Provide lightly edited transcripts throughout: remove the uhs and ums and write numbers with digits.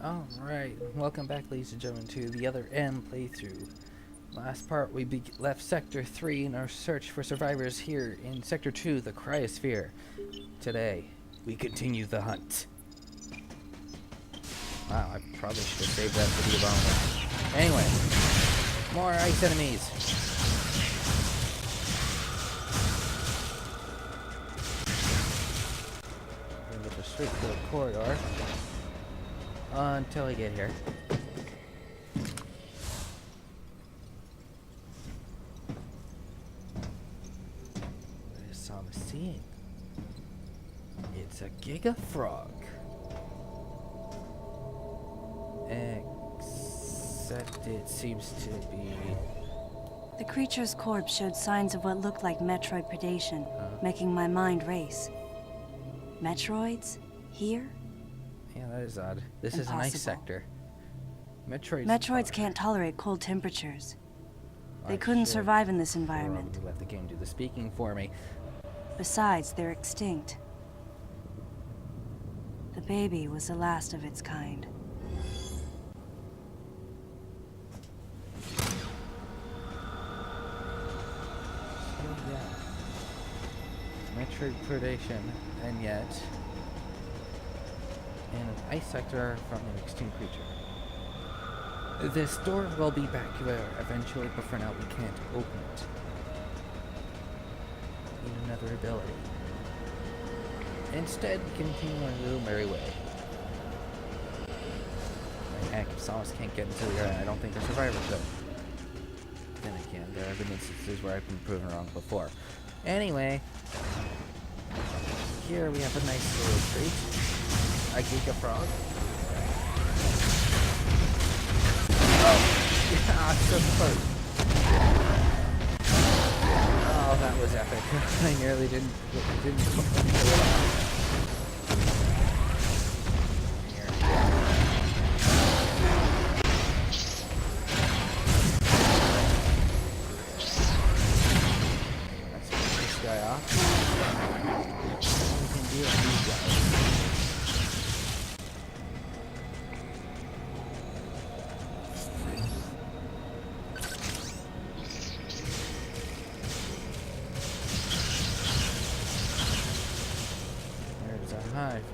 Alright, welcome back ladies and gentlemen to the other M playthrough. Last part we left Sector 3 in our search for survivors here in Sector 2, the cryosphere. Today, we continue the hunt. Wow, I probably should have saved that for the abominable. Anyway, more ice enemies. We're gonna go straight to the corridor. Until I get here. What is Sam seeing? It's a Giga Frog. Except it seems to be... The creature's corpse showed signs of what looked like Metroid predation, making my mind race. Metroids? Here? Yeah, that is odd. This is an ice sector. Metroids can't tolerate cold temperatures. They couldn't survive in this environment. Let the game do the speaking for me. Besides, they're extinct. The baby was the last of its kind. Metroid predation, and yet in an ice sector from an extinct creature. This door will be back eventually, but for now we can't open it. Need another ability. Instead, we continue on our merry way. Heck, if Samus can't get into the area, I don't think the survivors could. Then again, there have been instances where I've been proven wrong before. Anyway, here we have a nice little treat. A Giga Frog. Oh, yeah, so close. Oh, that was epic. I nearly didn't pull it off.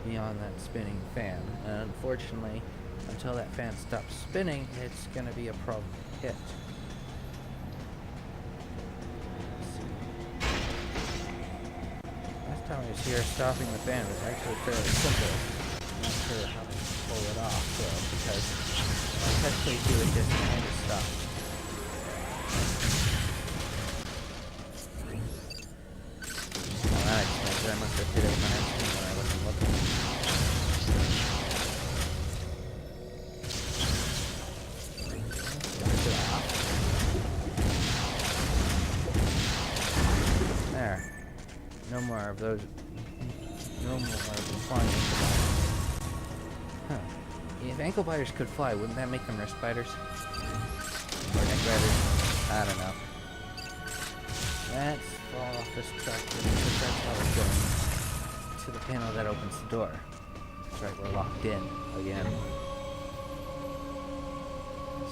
Beyond that spinning fan, and unfortunately, until that fan stops spinning, it's going to be a problem to hit. Last time I was here, stopping the fan was actually fairly simple. I'm not sure how to pull it off, though, because I technically do it just kind of stop. Well, that explains it. I must have hit it when I wasn't looking. There. No more of those. No more of them flying. Huh. If ankle biters could fly, wouldn't that make them wrist biters? Or neck biters? I don't know. Let's fall off this track because that's how it's going to the panel that opens the door. That's right, we're locked in again.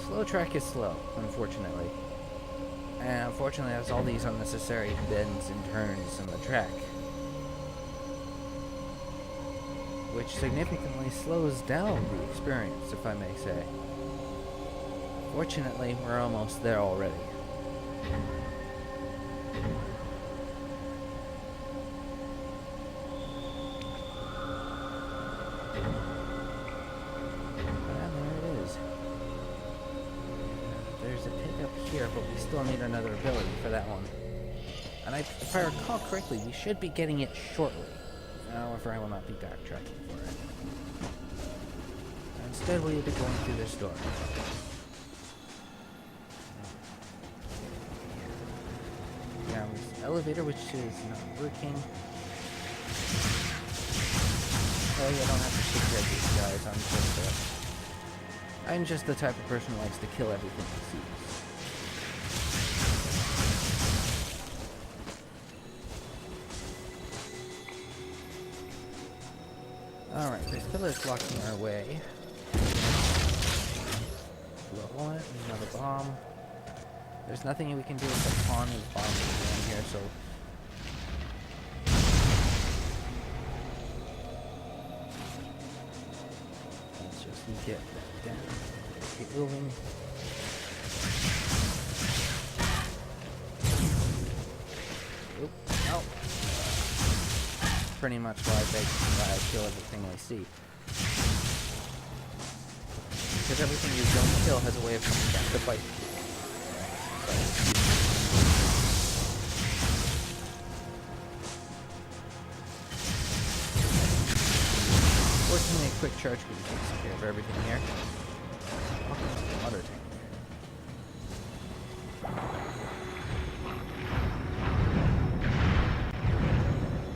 Slow track is slow, unfortunately. And unfortunately, there's all these unnecessary bends and turns in the track, which significantly slows down the experience, if I may say. Fortunately, we're almost there already. But we still need another ability for that one. And if I recall correctly, we should be getting it shortly. However, I will not be backtracking for it. Instead, we'll be going through this door. Now, this elevator, which is not working. Oh, you don't have to shoot at these guys. I'm just the type of person who likes to kill everything he sees. Alright, this pillar is blocking our way. bomb. There's nothing we can do with the pawn and bomb down here, so... let's just get that down. Keep moving. Oop, no. Pretty much why I kill everything I see. Because everything you don't kill has a way of coming back to bite you. Fortunately, a quick charge takes care of everything here. Welcome to the water tank.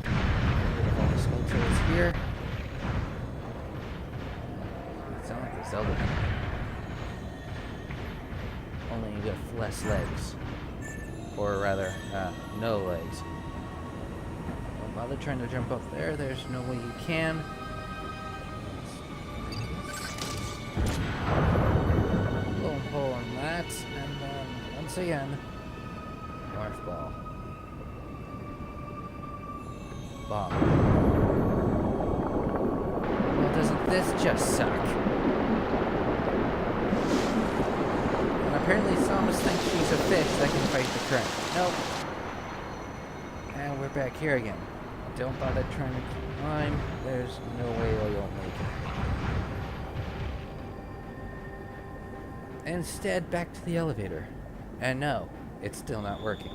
Get rid of all the sculptures here. It sounds like the Zelda thing. Only with less legs. Or rather, no legs. Don't bother trying to jump up there. There's no way you can. Little hole in that, and then once again, Morph Ball. Bomb. Well, doesn't this just suck? And apparently Samus thinks she's a fish that can fight the current. Nope. And we're back here again. Don't bother trying to climb. There's no way you'll make it. Instead, back to the elevator. And no, it's still not working.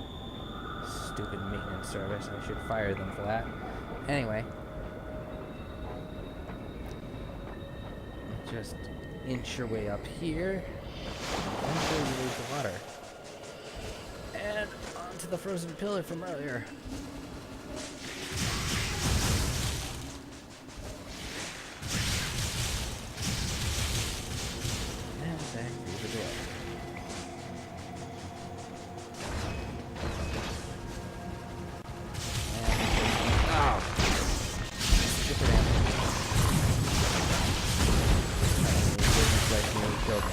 Stupid maintenance service. I should fire them for that. Anyway. Just inch your way up here. Until you lose the water. And onto the frozen pillar from earlier. And back through the door. Oh! Stupid animal. Nearly killed me.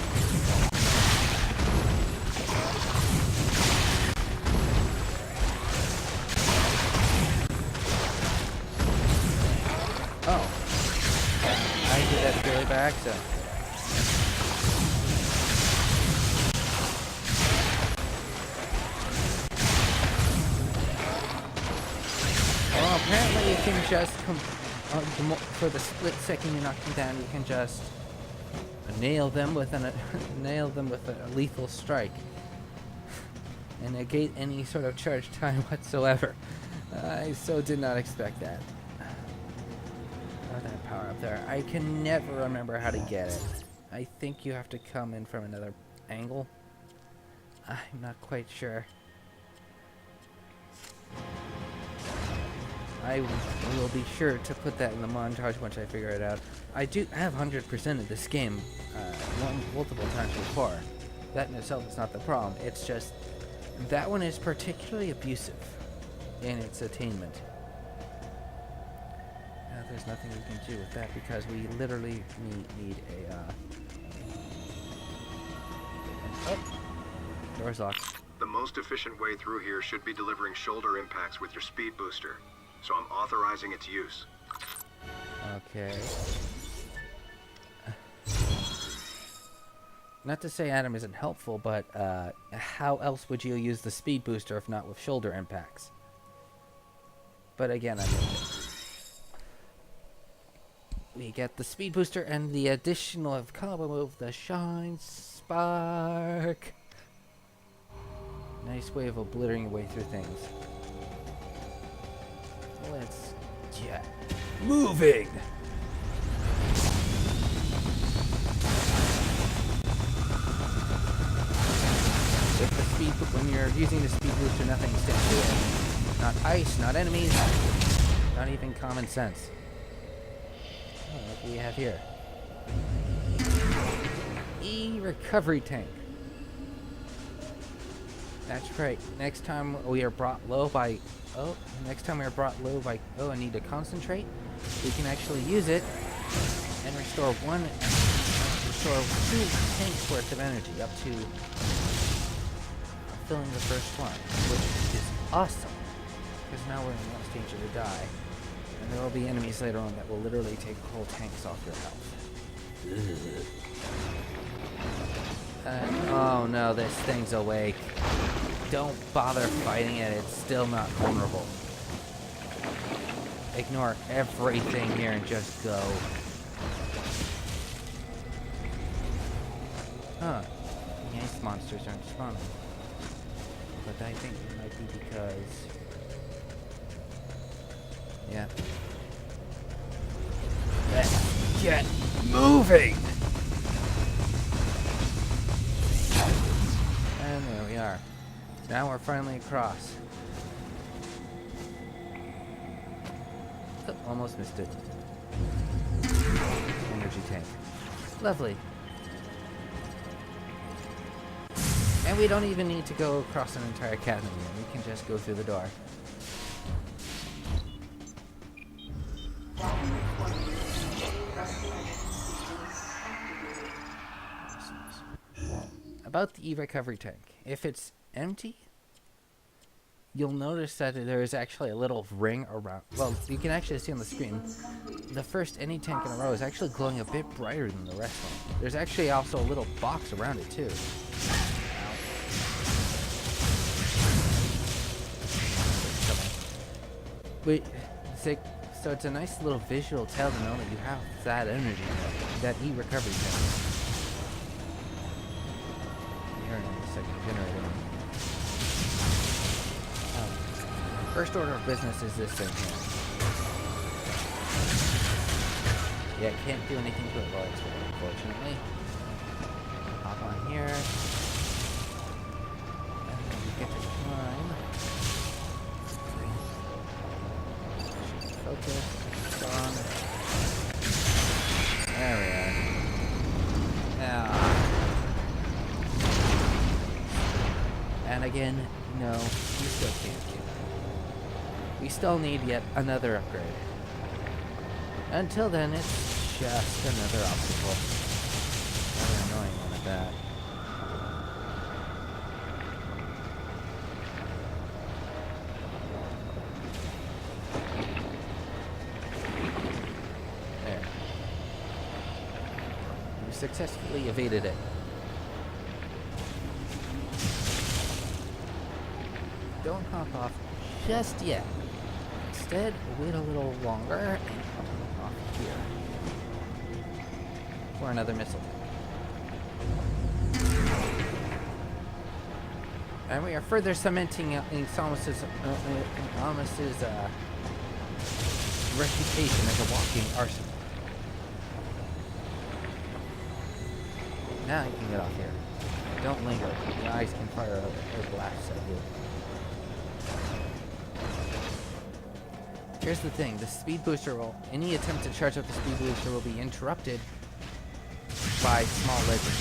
Oh. I did that purely by accident. Well, apparently you can just, for the split second you knock them down, you can just nail them with a lethal strike and negate any sort of charge time whatsoever. I so did not expect that. Oh, that power up there. I can never remember how to get it. I think you have to come in from another angle. I'm not quite sure. I will be sure to put that in the montage once I figure it out. I have 100% of this game multiple times before. That in itself is not the problem. It's just that one is particularly abusive in its attainment. There's nothing we can do with that because we literally need a. Oh, door's locked. The most efficient way through here should be delivering shoulder impacts with your speed booster. So I'm authorizing its use. Okay. Not to say Adam isn't helpful, but how else would you use the speed booster if not with shoulder impacts? But again, I mean, we get the speed booster and the additional combo move, the Shine Spark. Nice way of obliterating your way through things. Let's get moving. With the speed, when you're using the speed booster, nothing sticks to it. Not ice, not enemies, not even common sense. Oh, what do we have here? E-recovery tank. That's right. Next time we are brought low by... Oh, I need to concentrate. We can actually use it and restore 1 store 2 tanks worth of energy, up to filling the first one, which is awesome, because now we're in less danger to die. And there will be enemies later on that will literally take whole tanks off your health. Oh no, this thing's awake. Don't bother fighting it, it's still not vulnerable. Ignore everything here and just go. Huh. The ice monsters aren't spawning. But I think it might be because... yeah. Let's get moving! And there we are. Now we're finally across. Oh, almost missed it. Energy tank. Lovely. And we don't even need to go across an entire chasm here. We can just go through the door. About the E-recovery tank. If it's empty, you'll notice that there is actually a little ring around. Well, you can actually see on the screen, the first any tank in a row is actually glowing a bit brighter than the rest of them. There's actually also a little box around it too. Wait, so it's a nice little visual tell to know that you have that energy, that E-recovery tank. Here in a second, generator. First order of business is this thing here. Yeah, can't do anything to it while it's there, unfortunately. Hop on here. And then we get to climb. Focus. On. There we are. Now. And again, no, you still can't do that. We still need yet another upgrade. Until then, it's just another obstacle. Another annoying one at that. There. We successfully evaded it. Don't hop off just yet. Instead, wait a little longer and hop off here for another missile. And we are further cementing Thomas's reputation as a walking arsenal. Now you can get off here. Don't linger. Your eyes can fire a blast at you. Here's the thing, the speed booster will, any attempt to charge up the speed booster will be interrupted by small ledges.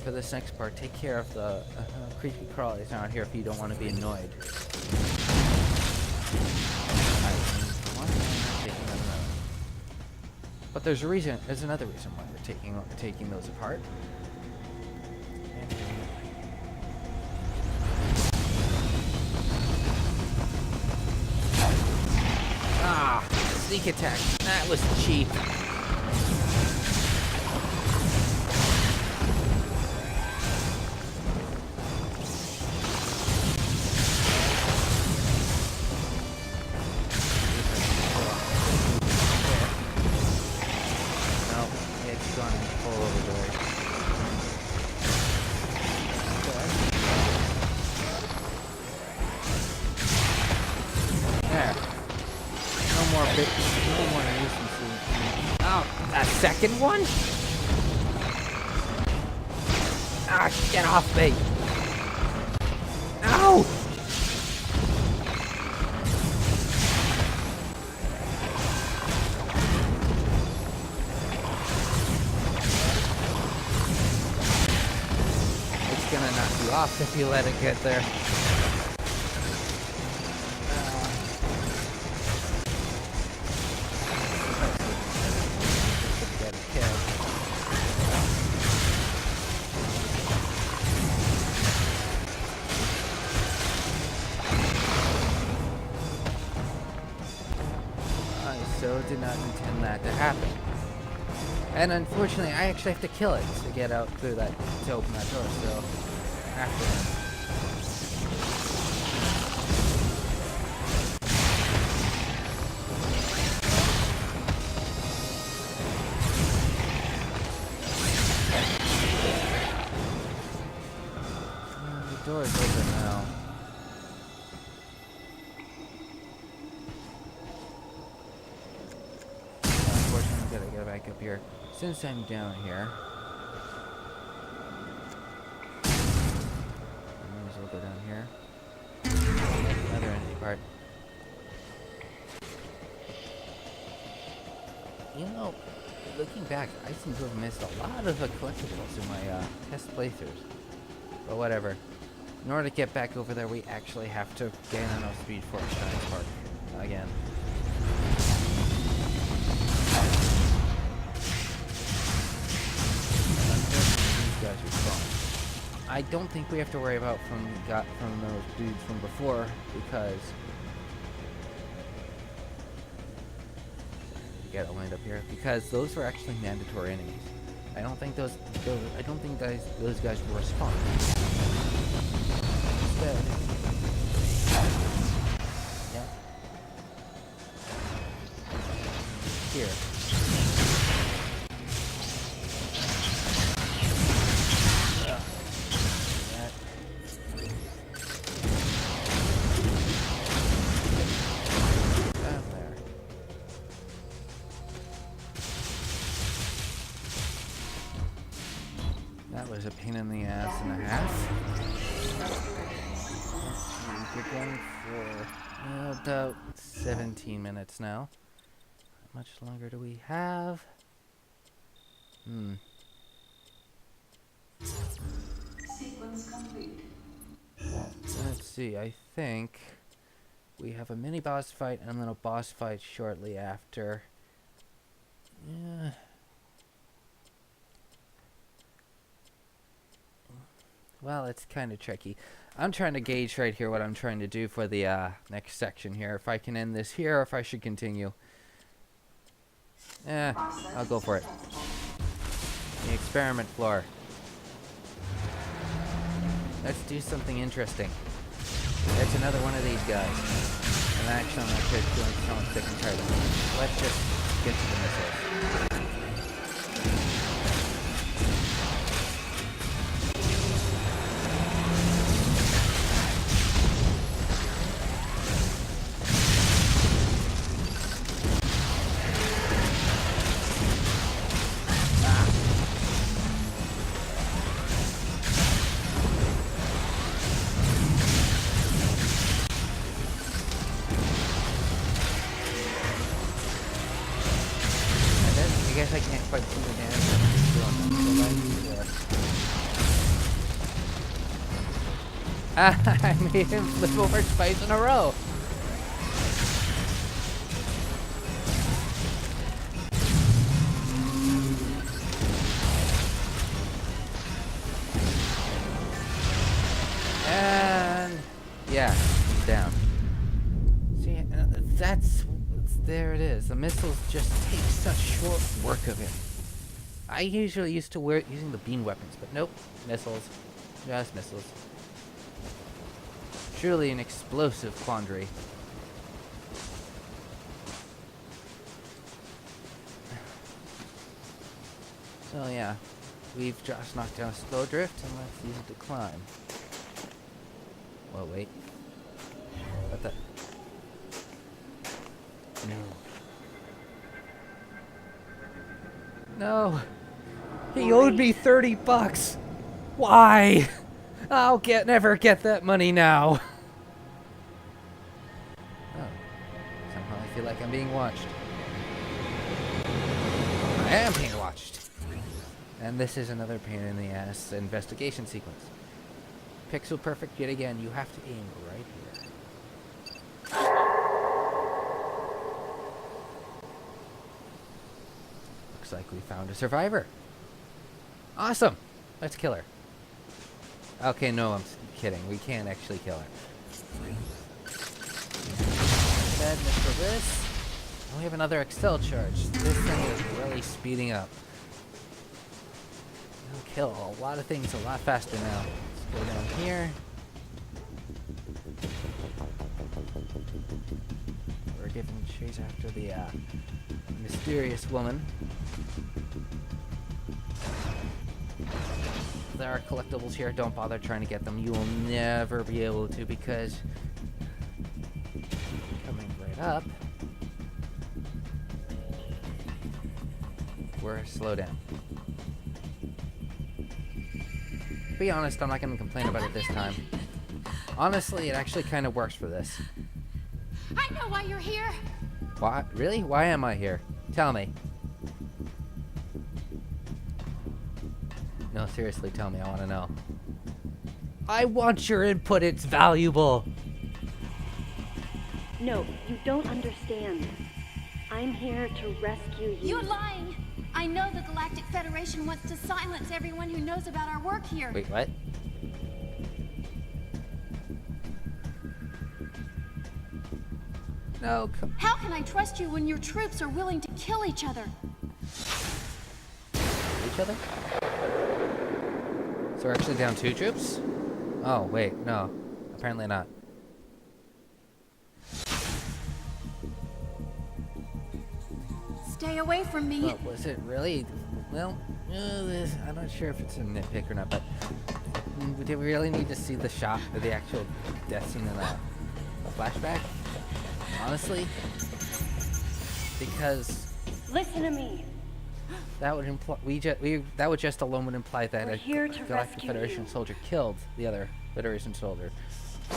For this next part, take care of the creepy crawlies out here if you don't want to be annoyed. But there's another reason why we're taking those apart. Sneak attack. That was cheap. No, it's gone full overboard. There. No more nuisance. Oh, a second one? Ah, get off me! Ow! It's gonna knock you off if you let it get there. so did not intend that to happen. And unfortunately, I actually have to kill it to get out through that, to open that door, so after the door is open now. Unfortunately, I gotta get back up here. Since I'm down here, I might as well go down here. Another energy part. You know, looking back, I seem to have missed a lot of collectibles in my test playthroughs. But whatever. In order to get back over there, we actually have to gain enough speed for a Shine Spark again. These guys respawn. I don't think we have to worry about from those dudes from before, because we gotta land up here, because those were actually mandatory enemies. I don't think those guys will respawn. Instead, yeah, here. That was a pain in the ass and a half. We're going for about 17 minutes now. How much longer do we have? Sequence complete. Let's see, I think we have a mini boss fight and then a boss fight shortly after. Yeah. Well, it's kind of tricky. I'm trying to gauge right here what I'm trying to do for the next section here. If I can end this here or if I should continue. I'll go for it. The experiment floor. Let's do something interesting. It's another one of these guys. And actually, I'm not feeling so sick and tired of them. Let's just get to the missiles. I guess I can't quite see the damage. I made him flip over twice in a row. And yeah, he's down. See, there it is. The missiles just take such short work of it. I usually used to wear using the beam weapons, but nope, missiles. Just missiles. Truly an explosive quandary. So yeah, we've just knocked down a slow drift, and let's use it to climb. Well, wait. What the? No. He owed me $30. Why? I'll never get that money now. Oh. Somehow I feel like I'm being watched. I am being watched. And this is another pain in the ass investigation sequence. Pixel perfect yet again. You have to aim right here. Looks like we found a survivor. Awesome. Let's kill her. Okay, no, I'm kidding. We can't actually kill her. Bad for this. we have another Excel charge. This thing is really speeding up. It'll kill a lot of things a lot faster now. Let's go down here. We're giving chase after the mysterious woman. There are collectibles here. Don't bother trying to get them. You will never be able to because coming right up, we're slow down. Be honest, I'm not going to complain about it this time. Honestly, it actually kind of works for this. I know why you're here. Why? Really? Why am I here? Tell me. No, seriously, tell me. I want to know. I want your input. It's valuable. No, you don't understand. I'm here to rescue you. You're lying. I know the Galactic Federation wants to silence everyone who knows about our work here. Wait, what? No. How can I trust you when your troops are willing to kill each other? Each other? So we're actually down 2 troops? Oh, wait, no. Apparently not. Stay away from me. But was it really? Well, I'm not sure if it's a nitpick or not, but did we really need to see the shot of the actual death scene in a flashback? Honestly? Because Listen to me. that would imply that would just alone would imply that We're a here to Galactic rescue Federation you. soldier killed the other Federation soldier. I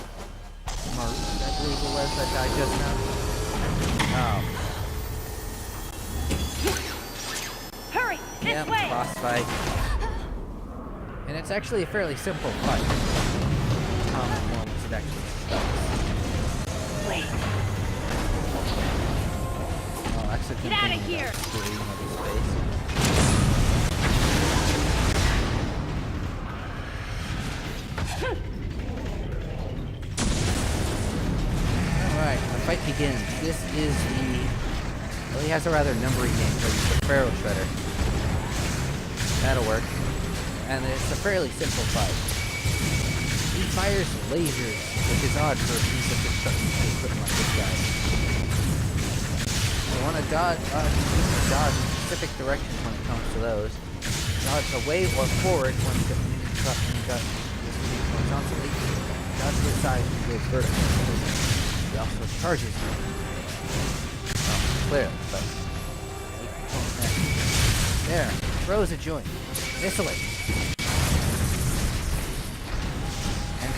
believe it was that died just now. Oh. Hurry, this Yep, way. boss fight. And it's actually a fairly simple fight. Once it actually starts. Wait. Oh, that's a Get outta here. Alright, the fight begins. This is the... Well, he has a rather numbery game, but it's the Pharaoh Shredder. That'll work. And it's a fairly simple fight. He fires lasers, which is odd for a piece of construction equipment like this guy. You want to dodge, dodge in specific directions when it comes to those. Dodge away or forward when you got horizontally. Dodge to the side when you go vertically. He also charges you. Well, clearly, but... There. Throws a joint. Missile. And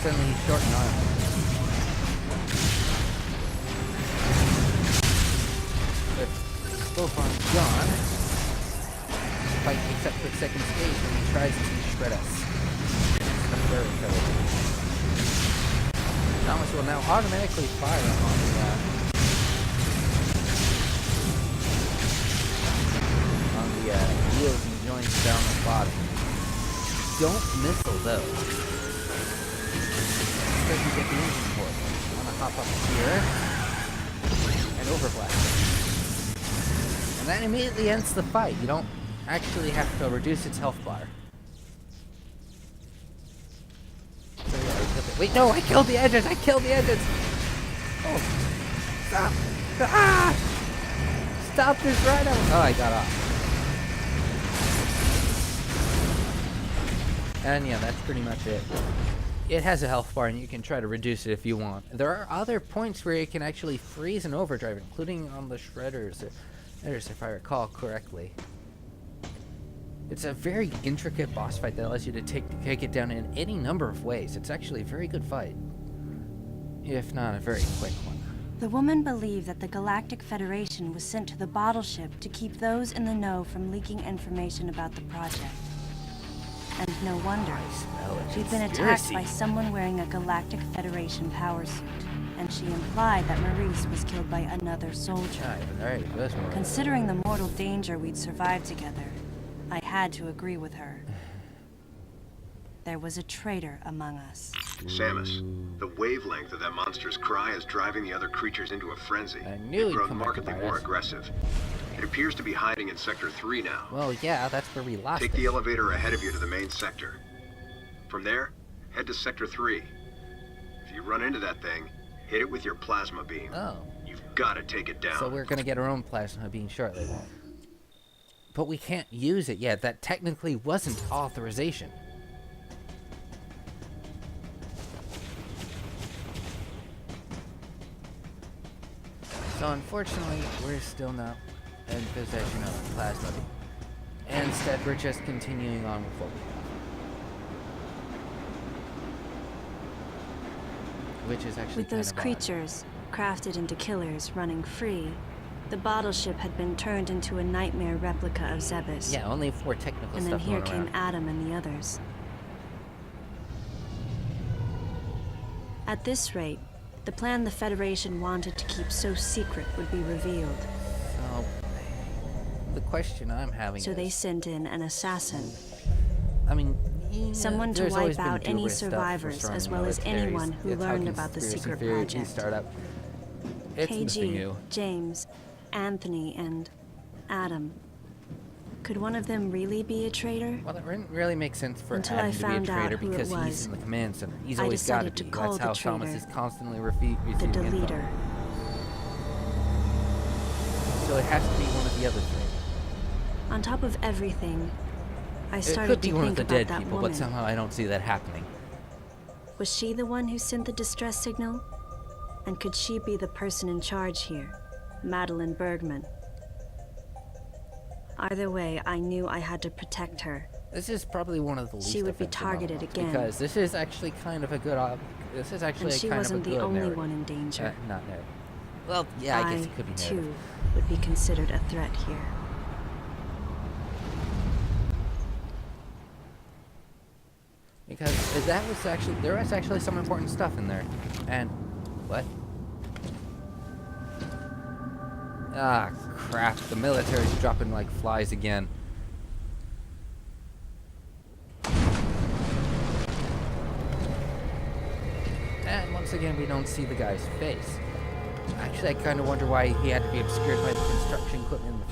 suddenly he's short and armed. With both arms gone, the fight takes up to its second stage when he tries to shred us. The third killer. Thomas will now automatically fire on the wheels and joints down the bottom. Don't missile those. Because you get the engine port. You want to hop up here and overblast it. And that immediately ends the fight. You don't actually have to reduce its health bar. So yeah, I killed it. Wait, no, I killed the edges! I killed the edges! Oh, stop! Ah! Stop this rhino! Oh, I got off. And yeah, that's pretty much it. It has a health bar and you can try to reduce it if you want. There are other points where it can actually freeze and overdrive, including on the shredders, if I recall correctly. It's a very intricate boss fight that allows you to take it down in any number of ways. It's actually a very good fight, if not a very quick one. The woman believed that the Galactic Federation was sent to the bottle ship to keep those in the know from leaking information about the project. And no wonder. She'd been attacked by someone wearing a Galactic Federation power suit, and she implied that Maurice was killed by another soldier. Considering the mortal danger we'd survived together, I had to agree with her. There was a traitor among us. Samus, the wavelength of that monster's cry is driving the other creatures into a frenzy. I knew They've he'd grown come back to markedly bite more us. aggressive. It appears to be hiding in Sector 3 now. Well, yeah, that's where we lost Take it. the elevator ahead of you to the main sector. From there, head to Sector 3. If you run into that thing, hit it with your plasma beam. Oh. You've got to take it down. So we're gonna get our own plasma beam shortly. But we can't use it yet. That technically wasn't authorization. So unfortunately, we're still not in possession of the plasma beam. Instead, we're just continuing on with what we have. Which is actually With those kind of creatures, crafted into killers, running free, the bottle ship had been turned into a nightmare replica of Zebes. Yeah, only 4 technical And then stuff here going came around. Adam and the others. At this rate, the plan the Federation wanted to keep so secret would be revealed. So, the question I'm having So is, they sent in an assassin. I mean, Someone to there's always wipe been out any Duberous stuff for survivors, strong as well as militaries. anyone who It's how learned about the conspiracy secret theories project. start up. It's nothing KG, new. James, Anthony, and Adam. Could one of them really be a traitor? Well, it wouldn't really make sense for Until Adam I to be a found out traitor who it because he's was, in the command center. He's I always got to decided to be. call That's the how Thomas traitor is constantly the receiving info. deleter. So it has to be one of the other 3. On top of everything, I It started could be to one of think the about dead that people, woman. but somehow I don't see that happening. Was she the one who sent the distress signal? And could she be the person in charge here, Madeline Bergman? Either way, I knew I had to protect her. This is probably one of the least She would be offensive targeted monologues, again. because this is actually kind of a good this is actually And she kind wasn't of a the good only narrative. one in danger. Not narrative. Well, yeah, I guess it could be narrative. too, would be considered a threat here. Because that was actually, there was actually some important stuff in there. And, what? Ah, crap, the military's dropping like flies again. And once again, we don't see the guy's face. Actually, I kind of wonder why he had to be obscured by the construction equipment in the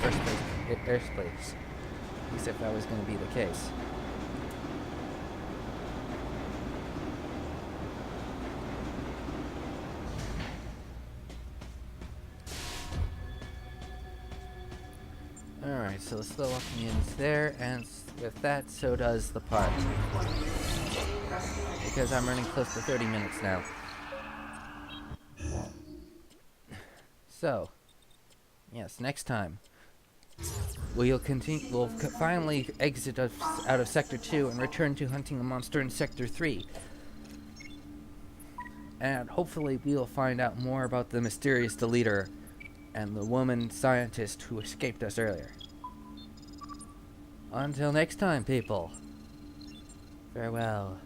first place. At least if that was going to be the case. Alright, so the slow walking ends there, and with that, so does the part. Because I'm running close to 30 minutes now. So, yes, next time, we'll finally exit out of Sector 2 and return to hunting a monster in Sector 3. And hopefully we'll find out more about the mysterious deleter and the woman scientist who escaped us earlier. Until next time, people. Farewell.